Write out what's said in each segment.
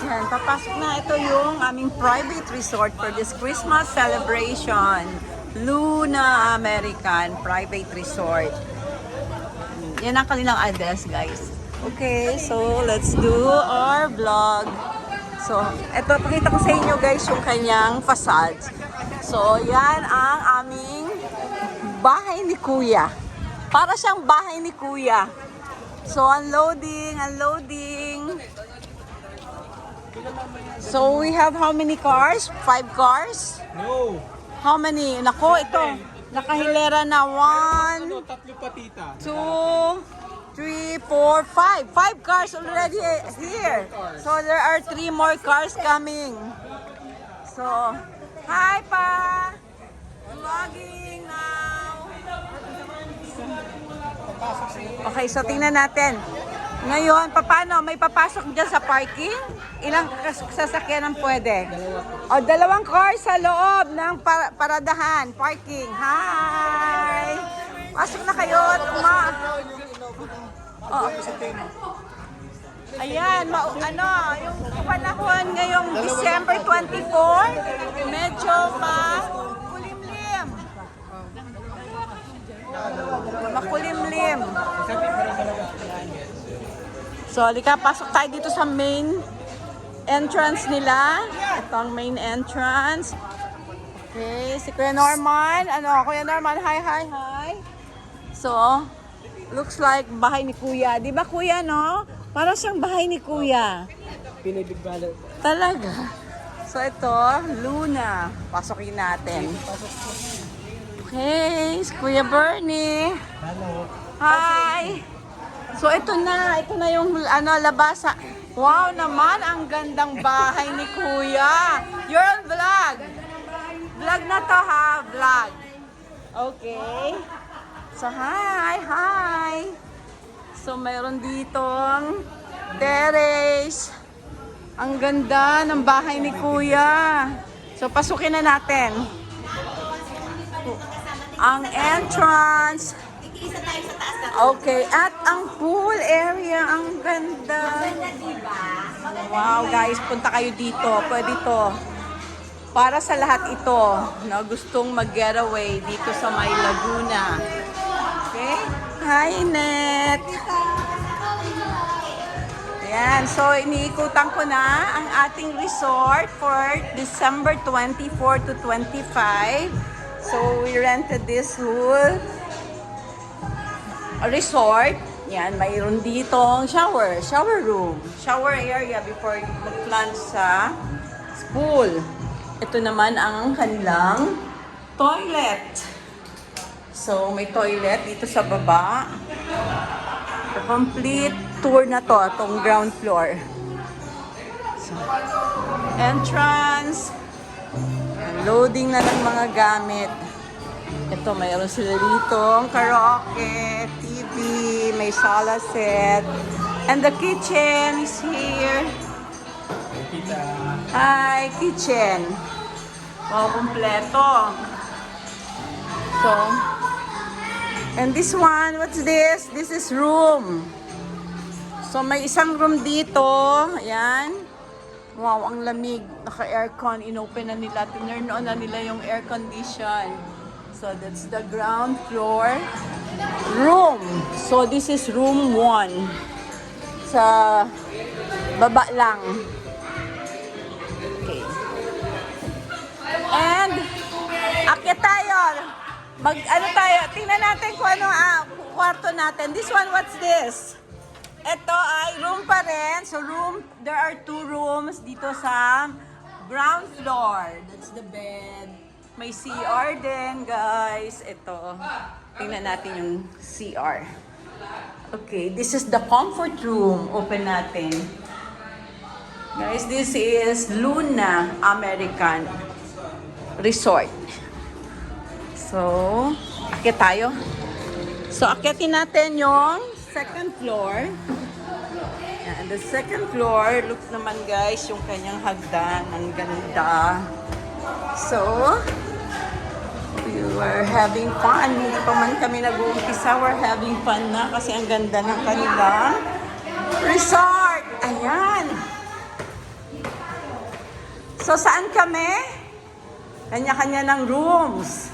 Yan, papasok na. Ito yung aming private resort for this Christmas celebration. Luna American Private Resort. Yan ang kanilang address, guys. Okay, so let's do our vlog. So, ito, pakita ko sa inyo, guys, yung kanyang facade. So, yan ang aming bahay ni Kuya. Para siyang bahay ni Kuya. So, unloading, unloading. So, we have how many cars? 5 cars? No. How many? Nako, ito. Nakahilera na. 1, Tatlo pa, tita. 2, 3, 4, 5. 5 cars already here. So, there are 3 more cars coming. So, hi pa! Vlogging now! Okay, so tingnan natin. Ngayon, paano? May papasok dyan sa parking? Ilang sasakyan ang pwede? O, 2 cars sa loob ng paradahan, parking. Hi! Pasok na kayo. Oh. Ayan, yung panahon ngayong December 24, medyo makulimlim. Makulimlim. So, halika, pasok tayo dito sa main entrance nila. Ito ang main entrance. Okay, si Kuya Norman. Kuya Norman, hi, hi, hi. So, looks like bahay ni Kuya. Di ba, Kuya, no? Parang siyang bahay ni Kuya. Pinibig ballot. Talaga. So, ito, Luna. Pasokin natin. Okay, si Kuya Bernie. Hello. Hi! So, ito na yung labasa. Wow naman, ang gandang bahay ni Kuya. You're on vlog. Vlog na to, ha? Vlog. Okay. So, hi, hi. So, mayroon ditong terrace. Ang ganda ng bahay ni Kuya. So, pasukin na natin. Ang entrance. Okay, at ang pool area, ang ganda. Wow, guys, punta kayo dito. Pwede to. Para sa lahat ito na gustong mag-getaway dito sa May Laguna. Okay? Hi, Net! Ayan, so iniikutan ko na ang ating resort for December 24 to 25. So, we rented this whole resort. Yan, mayroon ditong shower room, shower area before mag-plunge sa pool. Ito naman ang kanilang toilet. So, may toilet dito sa baba. The complete tour na to, itong ground floor. So, entrance. Loading na ng mga gamit. Ito, mayroon sila dito karaoke, TV, may sala set. And the kitchen is here. Hi, kitchen. Wow, kompleto. So, and this one, what's this? This is room. So, may isang room dito. Ayan. Wow, ang lamig. Naka-aircon. Inopen na nila. Tinurn on na nila yung air condition. So, that's the ground floor room. So, this is room 1. Sa baba lang. Okay. And, akyat tayo. Tayo. Tingnan natin kung ano kwarto natin. This one, what's this? Ito ay room pa rin. So, there are 2 rooms dito sa ground floor. That's the bed. May CR din, guys. Ito. Tingnan natin yung CR. Okay, this is the comfort room. Open natin. Guys, this is Luna American Resort. So, akyat tayo. So, akyatin natin yung second floor. And the second floor, look naman guys, yung kanyang hagdan. Ang ganda. So, we were having fun. Hindi pa man kami nag-uumpisa, we're having fun na kasi ang ganda ng kanilang resort. Ayan. So, saan kami? Kanya-kanya ng rooms.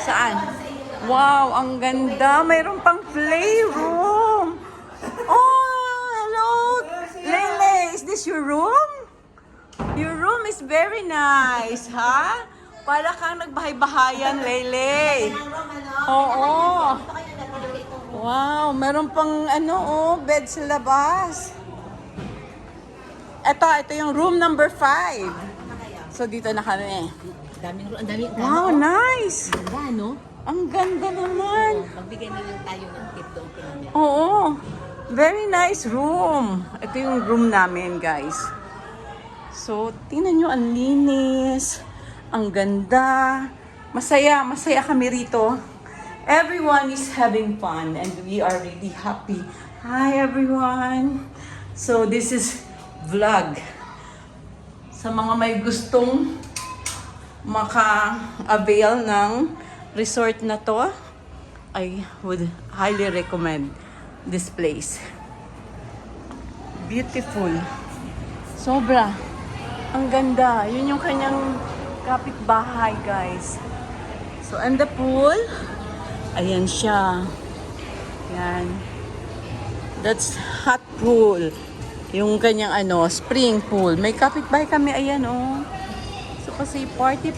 Saan? Wow, ang ganda. Mayroon pang playroom. Oh, hello. Lele, is this your room? Your room is very nice, ha? Para kang nagbahay-bahayan, Lele. Oo. Wow, meron pang bed sa labas. Ito yung room number 5. So, dito na kami. Ang dami. Wow, nice. Ganda, no? Ang ganda naman. Magbigay na lang tayo ng tip doon kanya. Oo. Very nice room. Ito yung room namin, guys. So, tingnan nyo, ang linis. Ang ganda. Masaya kami rito. Everyone is having fun and we are really happy. Hi, everyone. So, this is vlog. Sa mga may gustong maka-avail ng resort na to, I would highly recommend this place. Beautiful. Sobra. Ang ganda. Yun yung kanyang kapitbahay, guys. So, and the pool, ayan siya. Yan. That's hot pool. Yung kanyang spring pool. May kapitbahay kami, ayan oh. So, kasi party.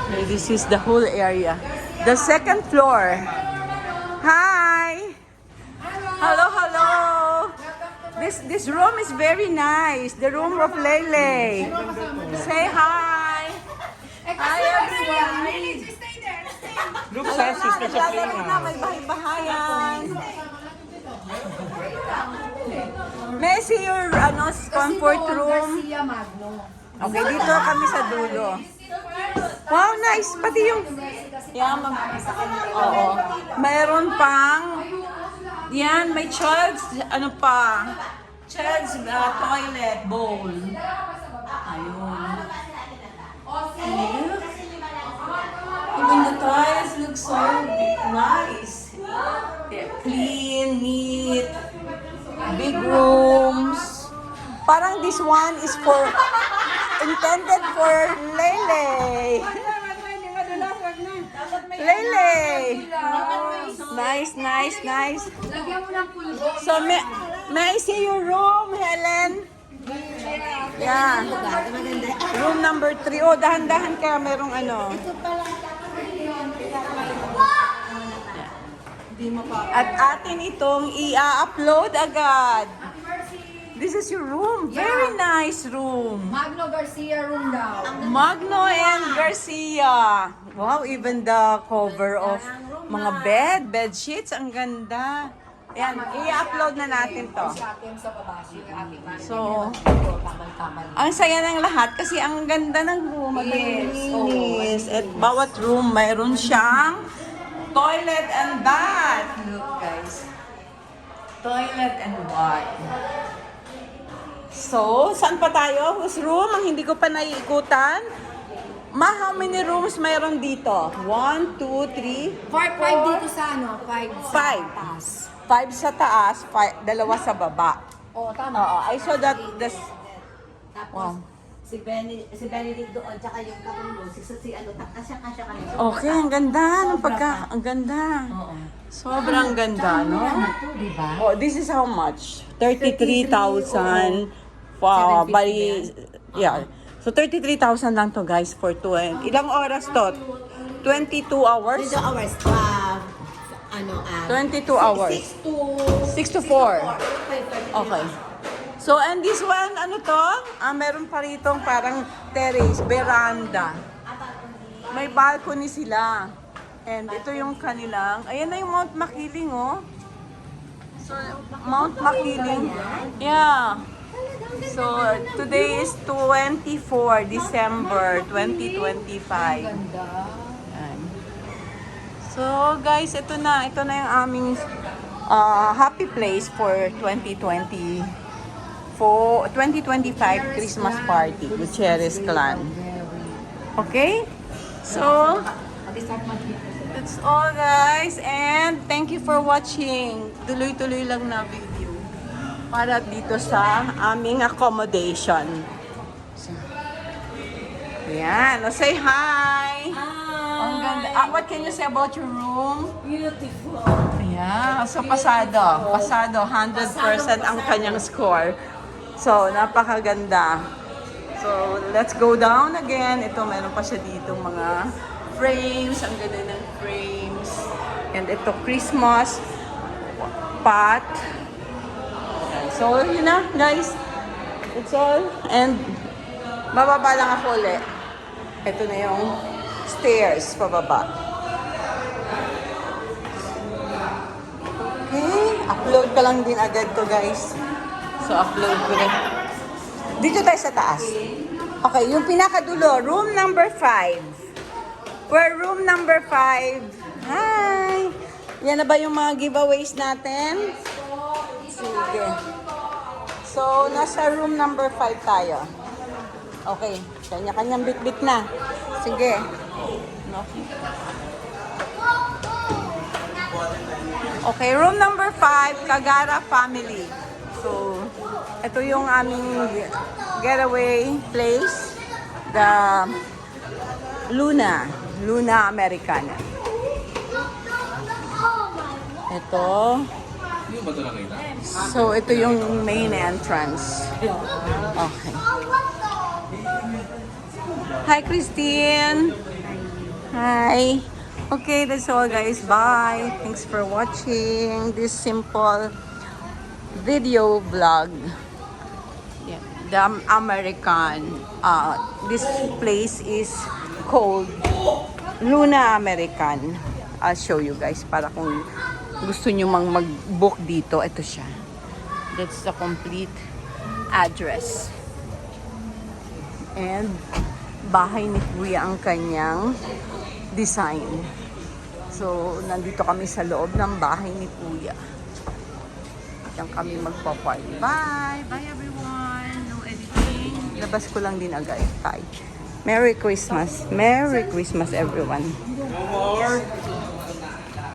Okay, this is the whole area. The second floor. Hi! Hello! This room is very nice. The room of Lele. Say hi! Hi, everyone! Look, Sasis, nasa Lalo na, may bahay-bahayan. May I see your comfort room? Okay, dito kami sa dulo. Wow, nice. Pati yung... Oo. Mayroon pang... Yan, may child's... Child's toilet bowl. Ayun. Even the toilets look so nice. They're clean, neat, big rooms. Parang this one is intended for Lele. Lele. Nice. So, may I see your room, Helen? Yeah. Room number 3. Oh, dahan-dahan ka. Merong At atin itong i-upload agad. This is your room. Very nice room. Magno Garcia room daw. Magno and Garcia. Wow, even the cover of mga bed sheets. Ang ganda. Ayan, i-upload na natin to. Sa akin sa baba, yung aking manager. So, Tamal-tamal. ang saya ng lahat kasi ang ganda ng room. Ang linis. At bawat room mayroon siyang toilet and bath. Look, guys. Toilet and bath. So, saan pa tayo? Whose room? Ang hindi ko pa naiikutan. How many rooms mayroon dito? 1, 2, 3, 5 dito sa 5 sa Five. taas. 5 sa taas, 2 sa baba. Oh, tama. Oo, I saw that Tapos, Wow. si Benedict doon, tsaka yung katulong, kasya kanina. Okay, ang ganda. Ang ganda. Oo. Sobrang ganda, no? Ito, di ba? Oh, this is how much? 33,000. Wow, bali, yeah. So, 33,000 lang to, guys, for 2. Ilang oras to? 22 hours? 22 hours. 22 hours. 6 to 4. Okay. So, and this one, meron pa ritong parang terrace, veranda. May balcony sila. And ito yung kanilang, ayan na yung Mount Makiling, oh. So, Mount Makiling. Yeah. So, today is 24 December 2025. Ayan. So, guys, ito na yung aming happy place for 2025 Christmas party with Cherries Clan. Okay? So, that's all, guys, and thank you for watching. Tuloy-tuloy lang na video. para dito sa aming accommodation. So, yan. Say hi! Ang ganda. What can you say about your room? Beautiful. Yeah, so pasado. Pasado, 100% ang kanyang score. So, napakaganda. So, let's go down again. Ito, meron pa siya dito mga frames. Ang ganda ng frames. And ito, Christmas pot. So, yun na, guys. It's all. And, bababa lang ako ulit. Ito na yung stairs, pababa. Okay, upload ka lang din agad to, guys. So, upload ko rin. Dito tayo sa taas. Okay, yung pinakadulo, room number 5. We're room number 5. Hi! Yan na ba yung mga giveaways natin? Sige. So, nasa room number 5 tayo. Okay, kanya-kanyang bit-bit na. Sige. No? Okay, room number 5, Kagara family. So, ito yung aming getaway place. The Luna Americana. Ito. So, ito yung main entrance. Okay. Hi, Christine. Hi. Okay, that's all, guys. Bye. Thanks for watching this simple video vlog. Yeah, the American. This place is called Luna American. I'll show you guys para kung gusto nyo mag-book dito. Ito siya. That's the complete address. And bahay ni Kuya ang kanyang design. So, nandito kami sa loob ng bahay ni Kuya. Diyan kami magpa-party. Bye! Bye everyone! No editing. Labas ko lang din agad. Bye! Merry Christmas! Merry Christmas everyone! No more.